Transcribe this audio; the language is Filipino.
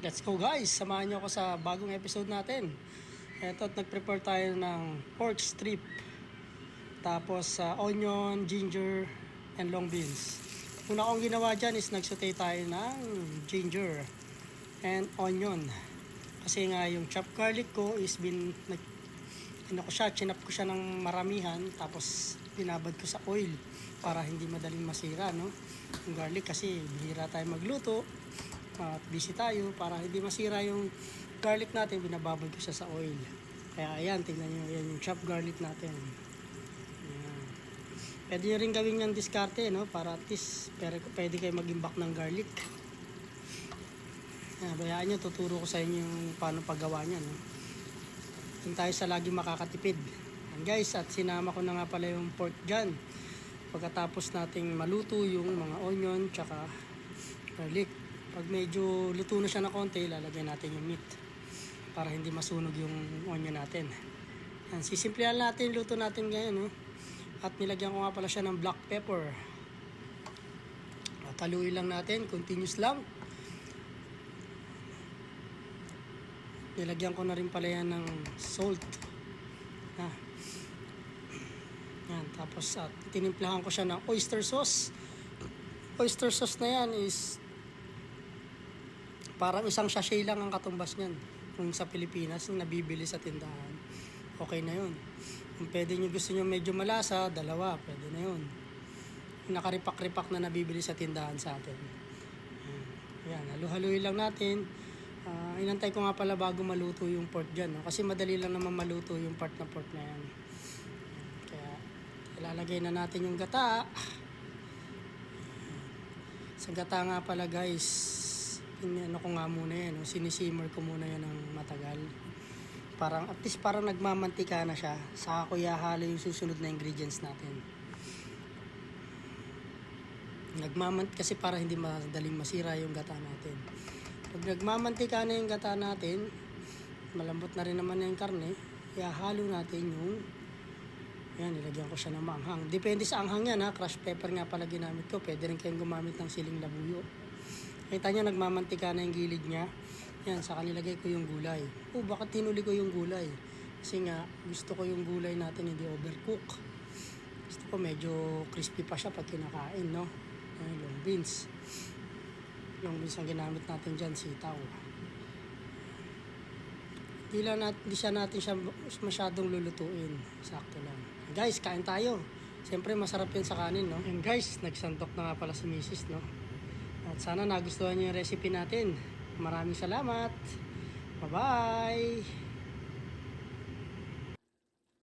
Let's go guys! Samahan niyo ako sa bagong episode natin. Eto, nag-prepare tayo ng pork strip. Tapos onion, ginger, and long beans. Una kong ginawa dyan is nagsaute tayo ng ginger and onion. Kasi nga yung chopped garlic ko is chinap ko siya ng maramihan. Tapos binabad ko sa oil para hindi madaling masira, no? Yung garlic kasi bihira tayo magluto. At busy tayo, para hindi masira yung garlic natin, binababad ko siya sa oil. Kaya ayan, tingnan nyo, yan yung chopped garlic natin. Ayan. Pwede nyo rin gawin yung diskarte, no? Para at least pwede kayo mag-imbak ng garlic. Ayan, bayaan nyo, tuturo ko sa inyo yung paano paggawa nyo, no? Yung tayo sa lagi makakatipid. Ayan guys, at sinama ko na nga pala yung pork dyan. Pagkatapos nating maluto yung mga onion tsaka garlic. Pag medyo luto na siya na konti, lalagyan natin yung meat para hindi masunog yung onion natin. Yan, sisimplihan natin yung luto natin ngayon, no? At nilagyan ko nga pala siya ng black pepper. At haluin lang natin, continuous lang. Nilagyan ko na rin pala yan ng salt. Yan, tapos tinimplahan ko siya ng oyster sauce. Oyster sauce na yan is parang isang sachet lang ang katumbas niyan. Kung sa Pilipinas, yung nabibili sa tindahan, okay na yun. Kung pwede nyo, gusto nyo medyo malasa, dalawa, pwede na yun. Yung nakaripak-ripak na nabibili sa tindahan sa atin. Ayan, halu-haluin lang natin. Inantay ko nga pala bago maluto yung pork dyan, no? Kasi madali lang naman maluto yung part na pork na yan. Kaya ilalagay na natin yung gata. Sa gata nga pala guys, ko nga muna yan, no? Sinisimmer ko muna yan ng matagal. Parang, at least parang nagmamantika na siya. Saka ko ihahalo yung susunod na ingredients natin. Kasi para hindi madaling masira yung gata natin. Pag nagmamantika na yung gata natin, malambot na rin naman yung karne, ihahalo natin yung, yan, nilagyan ko siya ng maanghang. Depende sa anghang yan, ha. Crushed pepper nga pala ginamit ko. Pwede rin kayong gumamit ng siling labuyo. Kita nyo, nagmamantika na yung gilid niya. Yan, saka nilagay ko yung gulay. Bakit tinuli ko yung gulay? Kasi nga, gusto ko yung gulay natin hindi overcook. Gusto ko medyo crispy pa siya pag kinakain, no? Ayan, long beans. Long beans ang ginamit natin dyan, sitaw. Hindi siya masyadong lulutuin. Sakto lang. Guys, kain tayo. Siyempre, masarap yun sa kanin, no? And guys, nagsandok na nga pala si Mrs., no? At sana nagustuhan niyo yung recipe natin. Maraming salamat. Bye-bye!